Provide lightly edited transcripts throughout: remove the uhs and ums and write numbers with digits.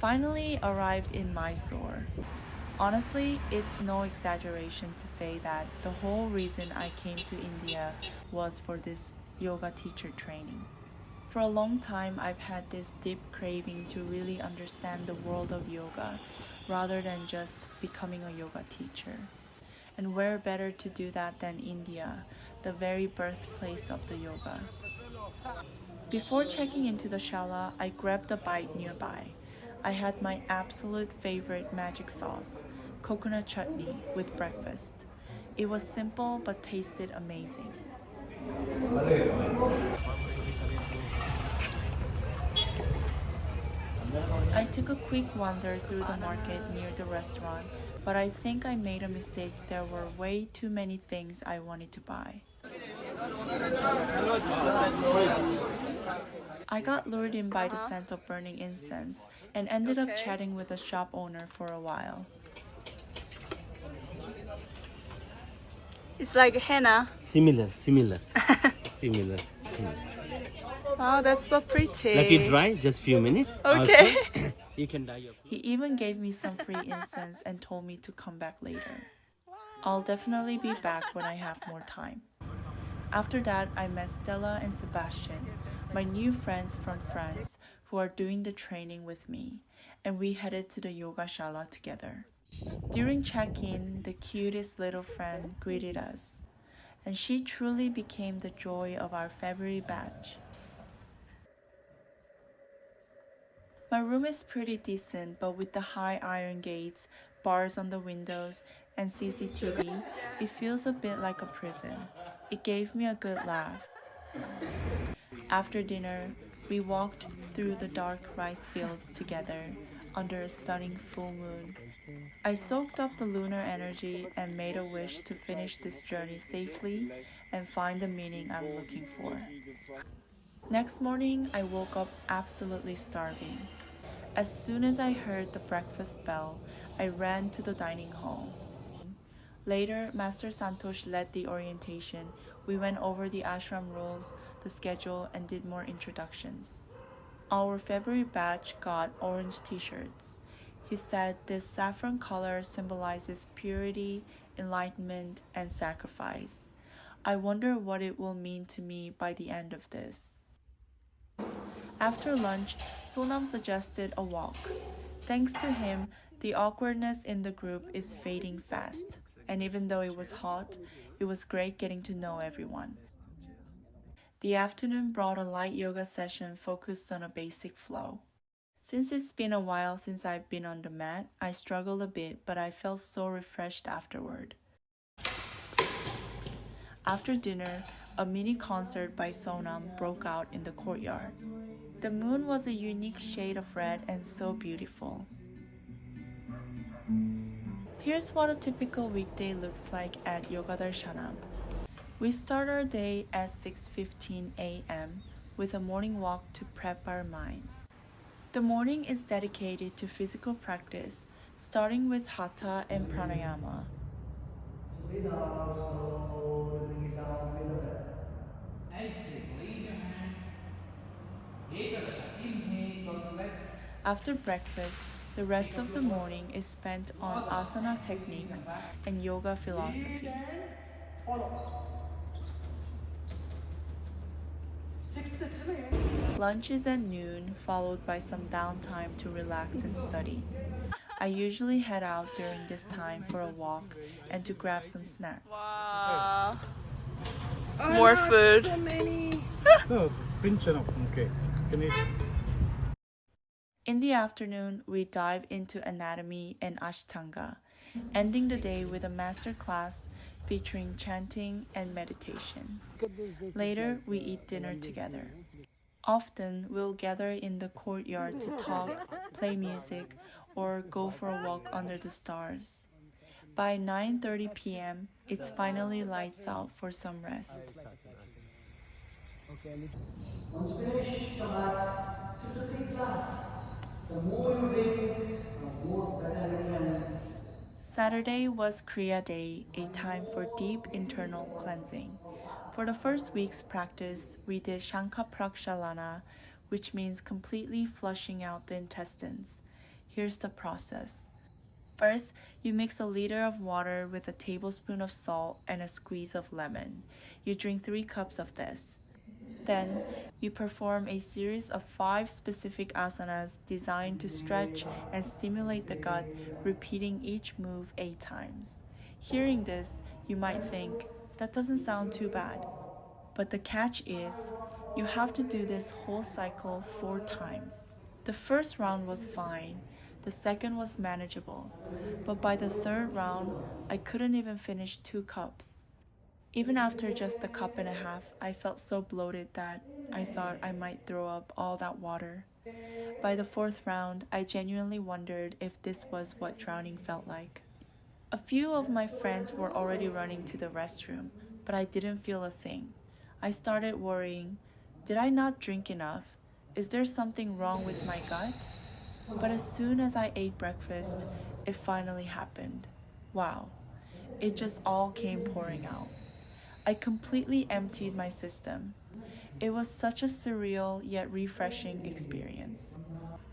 finally arrived in Mysore. Honestly, it's no exaggeration to say that the whole reason I came to India was for this yoga teacher training. For a long time, I've had this deep craving to really understand the world of yoga rather than just becoming a yoga teacher. And where better to do that than India, the very birthplace of the yoga? Before checking into the shala, I grabbed a bite nearby. I had my absolute favorite magic sauce, coconut chutney, with breakfast. It was simple but tasted amazing. I took a quick wander through the market near the restaurant, but I think I made a mistake. There were way too many things I wanted to buy. I got lured in by the scent of burning incense and ended up chatting with the shop owner for a while. It's like henna. Similar. Similar. Wow, that's so pretty. Let it dry just few minutes. Okay. Also, you can dye your. He even gave me some free incense and told me to come back later. I'll definitely be back when I have more time. After that, I met Stella and Sebastian, my new friends from France who are doing the training with me, and we headed to the yoga shala together. During check-in, the cutest little friend greeted us, and she truly became the joy of our February batch. My room is pretty decent, but with the high iron gates, bars on the windows, and CCTV, it feels a bit like a prison. It gave me a good laugh. After dinner, we walked through the dark rice fields together under a stunning full moon. I soaked up the lunar energy and made a wish to finish this journey safely and find the meaning I'm looking for. Next morning, I woke up absolutely starving. As soon as I heard the breakfast bell, I ran to the dining hall. Later, Master Santosh led the orientation. We went over the ashram rules, the schedule, and did more introductions. Our February batch got orange t-shirts. He said this saffron color symbolizes purity, enlightenment, and sacrifice. I wonder what it will mean to me by the end of this. After lunch, Sonam suggested a walk. Thanks to him, the awkwardness in the group is fading fast. And even though it was hot, it was great getting to know everyone. The afternoon brought a light yoga session focused on a basic flow. Since it's been a while since I've been on the mat, I struggled a bit, but I felt so refreshed afterward. After dinner, a mini concert by Sonam broke out in the courtyard. The moon was a unique shade of red and so beautiful. Here's what a typical weekday looks like at Yoga Darshanam. We start our day at 6:15 a.m. with a morning walk to prep our minds. The morning is dedicated to physical practice, starting with Hatha and Pranayama. Breathe out, slowly bring it down with the breath. Exhale, release your hands. Take a breath. Inhale, cross the legs. After breakfast, the rest of the morning is spent on asana techniques and yoga philosophy. Follow. Sixth time. Lunch is at noon, followed by some downtime to relax and study. I usually head out during this time for a walk and to grab some snacks. Wow. More food. So many. No, pinch enough. Okay. Finish. In the afternoon, we dive into anatomy and ashtanga, ending the day with a master class featuring chanting and meditation. Later, we eat dinner together. Often, we'll gather in the courtyard to talk, play music, or go for a walk under the stars. By 9:30 p.m., it's finally lights out for some rest. Once finished, come back to the big class. The more you drink, the more better it cleanses. Saturday was Kriya Day, a time for deep internal cleansing. For the first week's practice, we did Shankha Prakshalana, which means completely flushing out the intestines. Here's the process. First, you mix a liter of water with a tablespoon of salt and a squeeze of lemon. You drink 3 cups of this. Then, you perform a series of 5 specific asanas designed to stretch and stimulate the gut, repeating each move 8 times. Hearing this, you might think, that doesn't sound too bad. But the catch is, you have to do this whole cycle 4 times. The first round was fine, the second was manageable, but by the third round, I couldn't even finish 2 cups. Even after just a cup and a half, I felt so bloated that I thought I might throw up all that water. By the 4th round, I genuinely wondered if this was what drowning felt like. A few of my friends were already running to the restroom, but I didn't feel a thing. I started worrying, did I not drink enough? Is there something wrong with my gut? But as soon as I ate breakfast, it finally happened. Wow, it just all came pouring out. I completely emptied my system. It was such a surreal yet refreshing experience.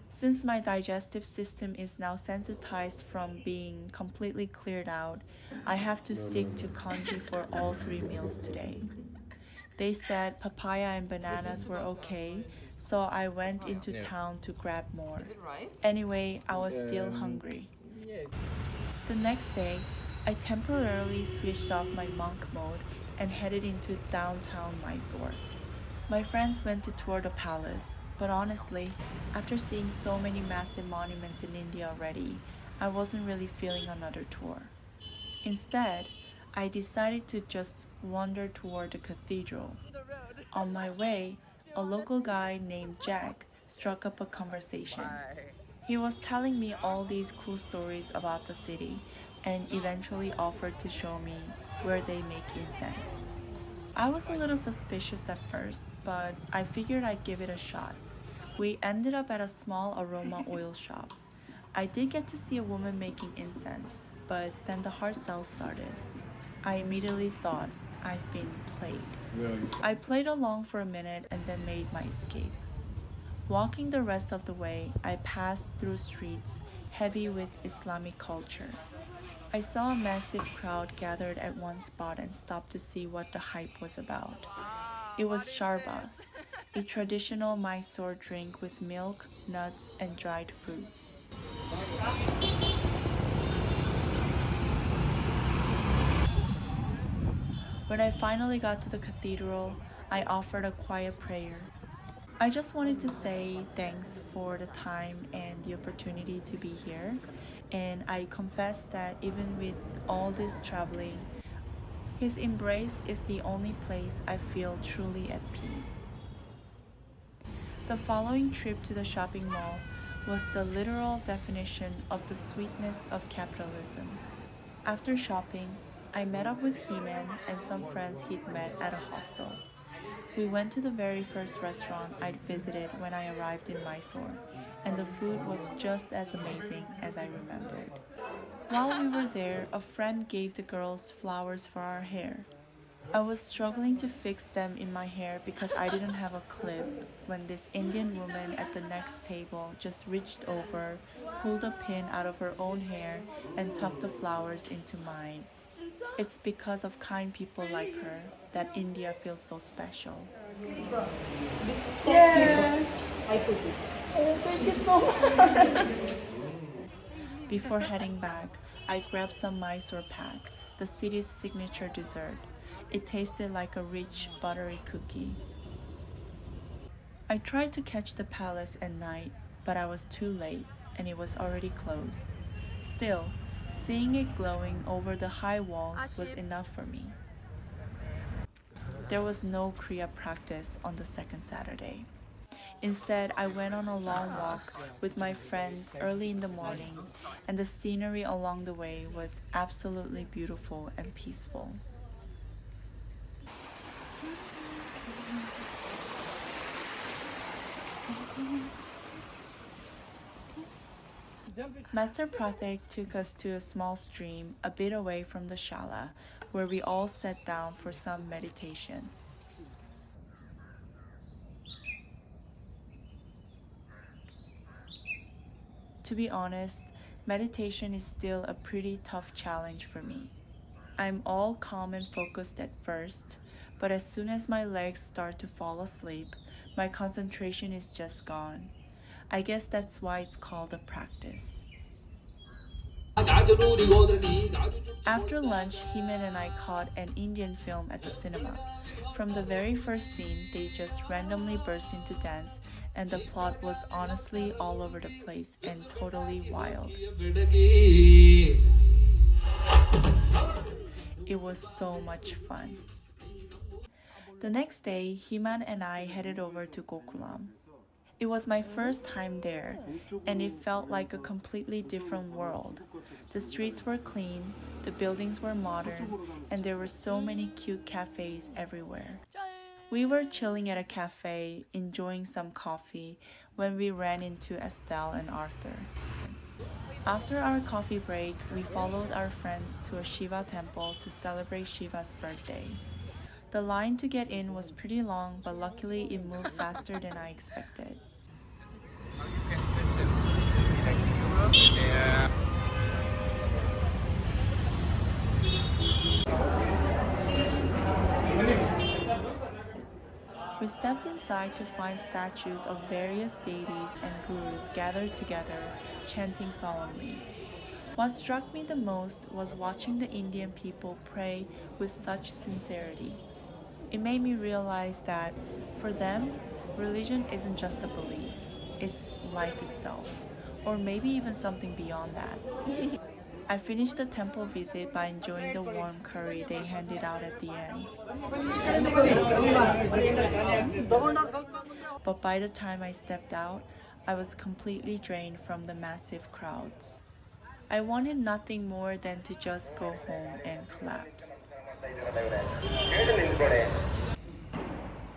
Since my digestive system is now sensitized from being completely cleared out, I have to stick to congee for all 3 meals today. They said papaya and bananas were okay, so I went into town to grab more. Anyway, I was still hungry. The next day, I temporarily switched off my monk mode and headed into downtown Mysore. My friends went to tour the palace, but honestly, after seeing so many massive monuments in India already, I wasn't really feeling another tour. Instead, I decided to just wander toward the cathedral. On my way, a local guy named Jack struck up a conversation. He was telling me all these cool stories about the city and eventually offered to show me where they make incense. I was a little suspicious at first, but I figured I'd give it a shot. We ended up at a small aroma oil shop. I did get to see a woman making incense, but then the hard sell started. I immediately thought, I've been played. I played along for a minute and then made my escape. Walking the rest of the way, I passed through streets heavy with Islamic culture. I saw a massive crowd gathered at one spot and stopped to see what the hype was about. It was sharbat, a traditional Mysore drink with milk, nuts, and dried fruits. When I finally got to the cathedral, I offered a quiet prayer. I just wanted to say thanks for the time and the opportunity to be here. And I confess that even with all this traveling, his embrace is the only place I feel truly at peace. The following trip to the shopping mall was the literal definition of the sweetness of capitalism. After shopping, I met up with He-Man and some friends he'd met at a hostel. We went to the very first restaurant I'd visited when I arrived in Mysore, and the food was just as amazing as I remembered. While we were there, a friend gave the girls flowers for our hair. I was struggling to fix them in my hair because I didn't have a clip when this Indian woman at the next table just reached over, pulled a pin out of her own hair, and tucked the flowers into mine. It's because of kind people like her that India feels so special. Before heading back, I grabbed some Mysore pak, the city's signature dessert. It tasted like a rich, buttery cookie. I tried to catch the palace at night, but I was too late and it was already closed. Still, seeing it glowing over the high walls was enough for me. There was no Kriya practice on the second Saturday. Instead, I went on a long walk with my friends early in the morning, and the scenery along the way was absolutely beautiful and peaceful. Master Pratik took us to a small stream a bit away from the shala, where we all sat down for some meditation. to be honest, meditation is still a pretty tough challenge for me. I'm all calm and focused at first, but as soon as my legs start to fall asleep, my concentration is just gone. I guess that's why it's called a practice. After lunch, Heeman and I caught an Indian film at the cinema. From the very first scene, they just randomly burst into dance, and the plot was honestly all over the place and totally wild. It was so much fun. The next day, Heeman and I headed over to Gokulam. It was my first time there, and it felt like a completely different world. The streets were clean, the buildings were modern, and there were so many cute cafes everywhere. We were chilling at a cafe, enjoying some coffee, when we ran into Estelle and Arthur. After our coffee break, we followed our friends to a Shiva temple to celebrate Shiva's birthday. The line to get in was pretty long, but luckily it moved faster than I expected. We stepped inside to find statues of various deities and gurus gathered together, chanting solemnly. What struck me the most was watching the Indian people pray with such sincerity. It made me realize that, for them, religion isn't just a belief, it's life itself, or maybe even something beyond that. I finished the temple visit by enjoying the warm curry they handed out at the end. But by the time I stepped out, I was completely drained from the massive crowds. I wanted nothing more than to just go home and collapse.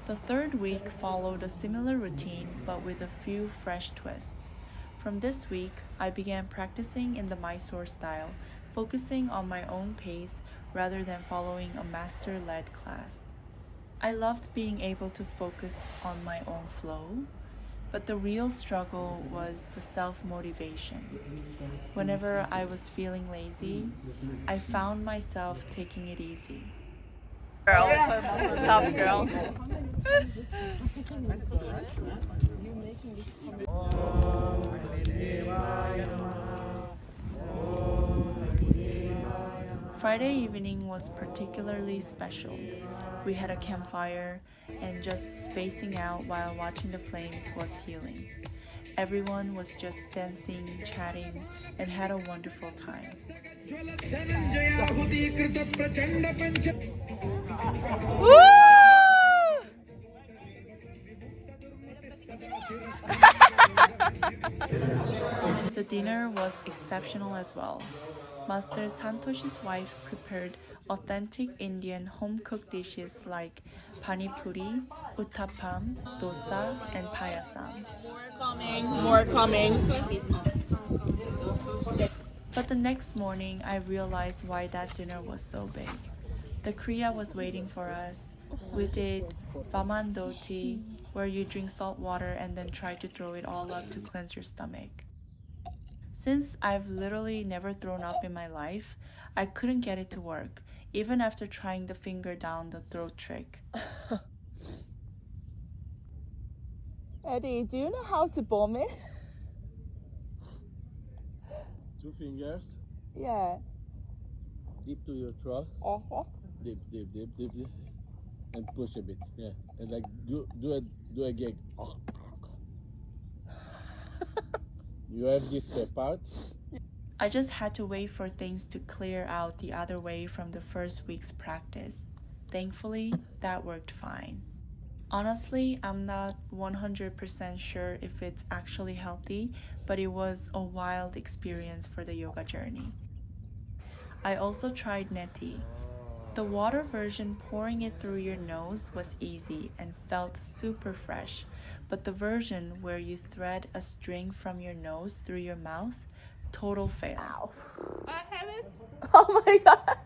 The third week followed a similar routine but with a few fresh twists. From this week, I began practicing in the Mysore style, focusing on my own pace rather than following a master-led class. I loved being able to focus on my own flow, but the real struggle was the self-motivation. Whenever I was feeling lazy, I found myself taking it easy. Girl. Tough girl. Friday evening was particularly special. We had a campfire, and just spacing out while watching the flames was healing. Everyone was just dancing, chatting, and had a wonderful time. The dinner was exceptional as well. Master Santoshi's wife prepared authentic Indian home-cooked dishes like pani puri, uttapam, dosa, and payasam. More coming. But the next morning, I realized why that dinner was so big. The Kriya was waiting for us. We did vamandoti, where you drink salt water and then try to throw it all up to cleanse your stomach. Since I've literally never thrown up in my life, I couldn't get it to work, even after trying the finger down the throat trick. Eddie, do you know how to bomb it? 2 fingers Yeah. deep to your throat. Uh-huh. Deep, and push a bit. Yeah, and like do a gig. You have this part. I just had to wait for things to clear out the other way from the first week's practice. Thankfully, that worked fine. Honestly, I'm not 100% sure if it's actually healthy, but it was a wild experience for the yoga journey. I also tried neti. The water version, pouring it through your nose, was easy and felt super fresh, but the version where you thread a string from your nose through your mouth, total fail. I have it. Oh my god.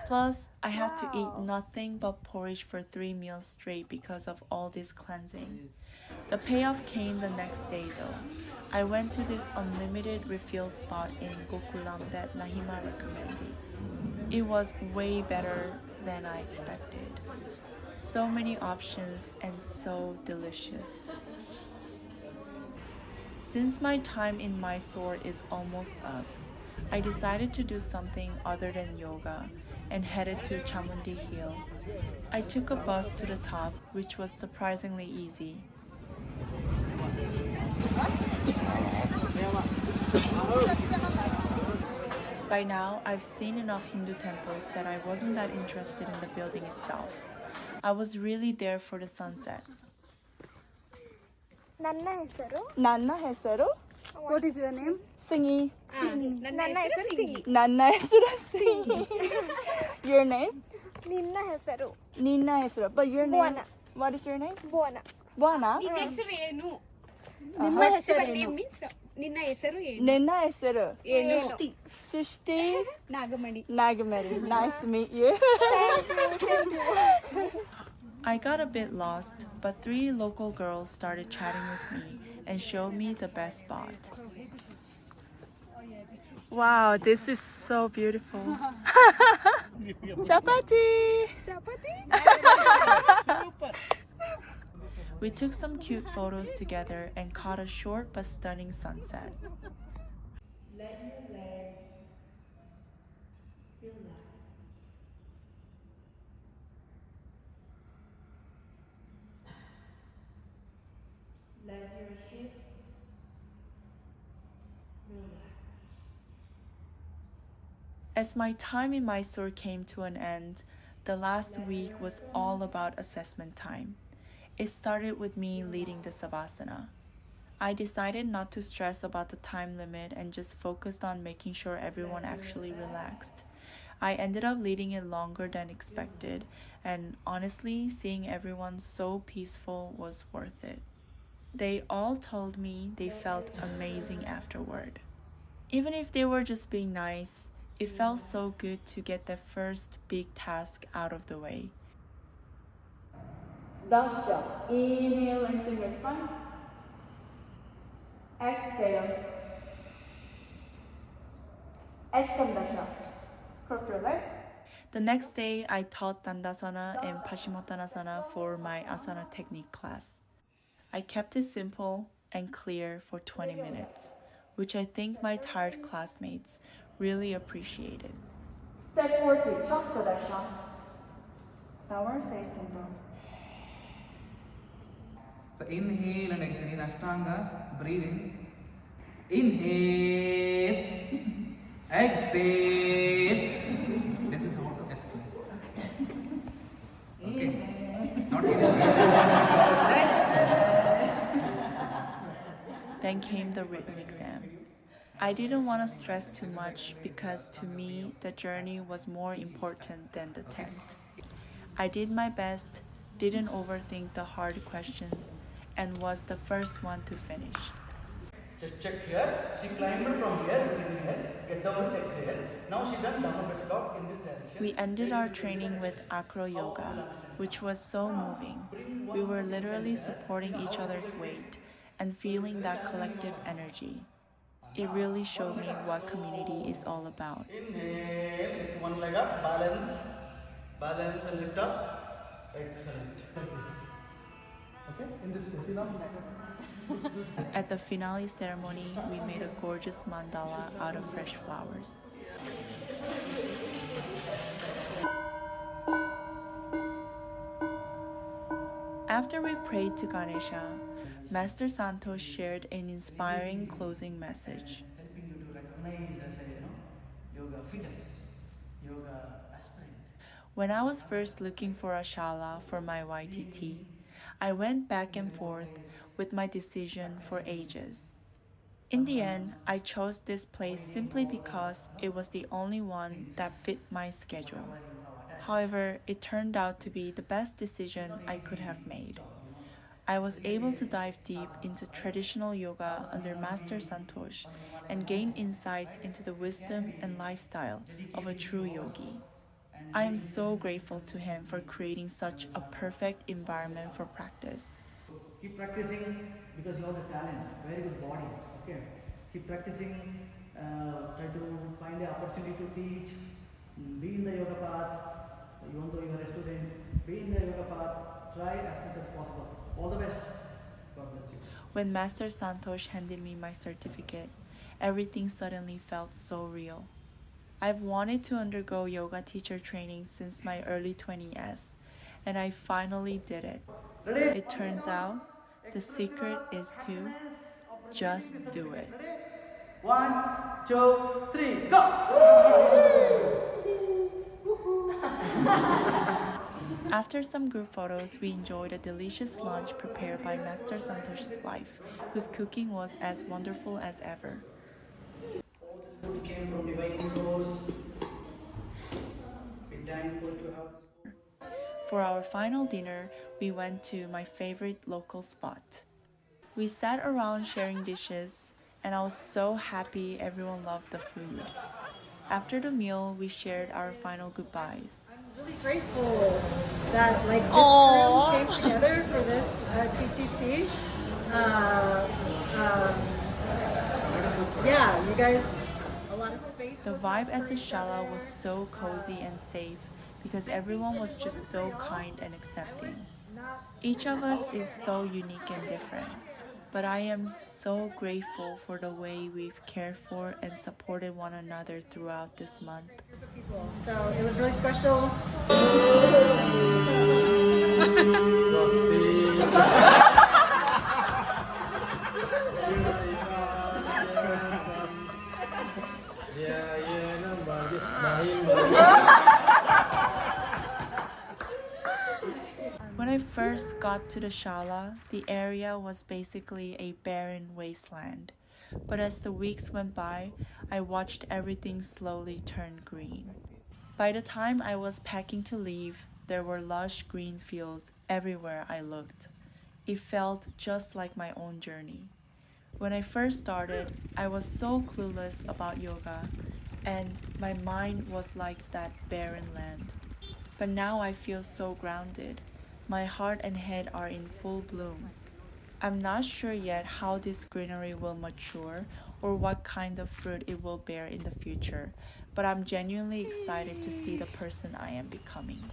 Plus, I had to eat nothing but porridge for 3 meals straight because of all this cleansing. The payoff came the next day though. I went to this unlimited refill spot in Gokulam that Nahima recommended. It was way better than I expected. So many options and so delicious. Since my time in Mysore is almost up, I decided to do something other than yoga and headed to Chamundi Hill. I took a bus to the top, which was surprisingly easy. By now, I've seen enough Hindu temples that I wasn't that interested in the building itself. I was really there for the sunset. ನನ್ನ ಹೆಸರು ನನ್ನ ಹೆಸರು what is your name Singi. ನನ್ನ ಹೆಸರು ಸಿಂಗಿ ನನ್ನ ಹೆಸರು Singi. Your name? ನಿನ್ನ ಹೆಸರು ನಿನ್ನ ಹೆಸರು. But your name? Buona. What is your name? ಬೋನ Buona. ನಿನ್ನ ಹೆಸರು ಏನು? ನಿಮ್ಮ ಹೆಸರು ಏನು ಮೀನ್ಸ್ ನಿನ್ನ ಹೆಸರು ಏನು? ನಿನ್ನ ಹೆಸರು ಏನು? Sushti Nagamani. Nagamari. Nice to meet you. I got a bit lost, but 3 local girls started chatting with me and showed me the best spot. Wow, this is so beautiful. Chapati! Chapati We took some cute photos together and caught a short but stunning sunset. Let your legs relax. Let your hips relax. As my time in Mysore came to an end, the last week was all about assessment time. It started with me leading the Savasana. I decided not to stress about the time limit and just focused on making sure everyone actually relaxed. I ended up leading it longer than expected, and honestly, seeing everyone so peaceful was worth it. They all told me they felt amazing afterward. Even if they were just being nice, it felt so good to get the first big task out of the way. Dasha. Inhale, lengthen your spine. Exhale. Ekdam Dasha. Cross your leg. The next day, I taught Dandasana and Paschimottanasana for my asana technique class. I kept it simple and clear for 20 minutes, which I think my tired classmates really appreciated. Step forward to Chakra Dasha. Downward facing dog. So inhale and exhale, Ashtanga, breathe in. Inhale, exhale. This is how to explain. Okay. Not Then came the written exam. I didn't want to stress too much because to me, the journey was more important than the test. I did my best, didn't overthink the hard questions, and was the first one to finish. Just check here. She climbed from here with inhale, get down with exhale. Now she done downward facing dog in this direction. We ended our training with acro yoga, which was so moving. We were literally supporting each other's weight and feeling that collective energy. It really showed me what community is all about. Inhale, lift one leg up, balance, balance and lift up. Excellent. Okay, in this way, see now? At the finale ceremony, we made a gorgeous mandala out of fresh flowers. After we prayed to Ganesha, Master Santosh shared an inspiring closing message. Helping you to recognize as a, yoga figure, yoga aspirant. When I was first looking for a shala for my YTT, I went back and forth with my decision for ages. In the end, I chose this place simply because it was the only one that fit my schedule. However, it turned out to be the best decision I could have made. I was able to dive deep into traditional yoga under Master Santosh and gain insights into the wisdom and lifestyle of a true yogi. I am so grateful to him for creating such a perfect environment for practice. keep practicing because you have the talent, very good body. Okay, keep practicing. Try to find the opportunity to teach. Be in the yoga path. Even though you are a student, be in the yoga path. Try as much as possible. All the best. God bless you. When Master Santosh handed me my certificate, everything suddenly felt so real. I've wanted to undergo yoga teacher training since my early 20s, and I finally did it. Ready? It turns out the secret is to just do it. Ready? 1, 2, 3, go! After some group photos, we enjoyed a delicious lunch prepared by Master Santosh's wife, whose cooking was as wonderful as ever. All this food came from divine source. Be thankful to have this food. For our final dinner, we went to my favorite local spot. We sat around sharing dishes, and I was so happy everyone loved the food. After the meal, we shared our final goodbyes. Really grateful that like this crew came together for this TTC. Yeah, you guys, a lot of space. The vibe at the Shala was so cozy and safe because everyone was just so kind and accepting. Each of us is so unique and different, but I am so grateful for the way we've cared for and supported one another throughout this month. So it was really special. When I first got to the Shala, the area was basically a barren wasteland. But as the weeks went by, I watched everything slowly turn green. By the time I was packing to leave, there were lush green fields everywhere I looked. It felt just like my own journey. When I first started, I was so clueless about yoga, and my mind was like that barren land. But now I feel so grounded. My heart and head are in full bloom. I'm not sure yet how this greenery will mature or what kind of fruit it will bear in the future, but I'm genuinely excited to see the person I am becoming.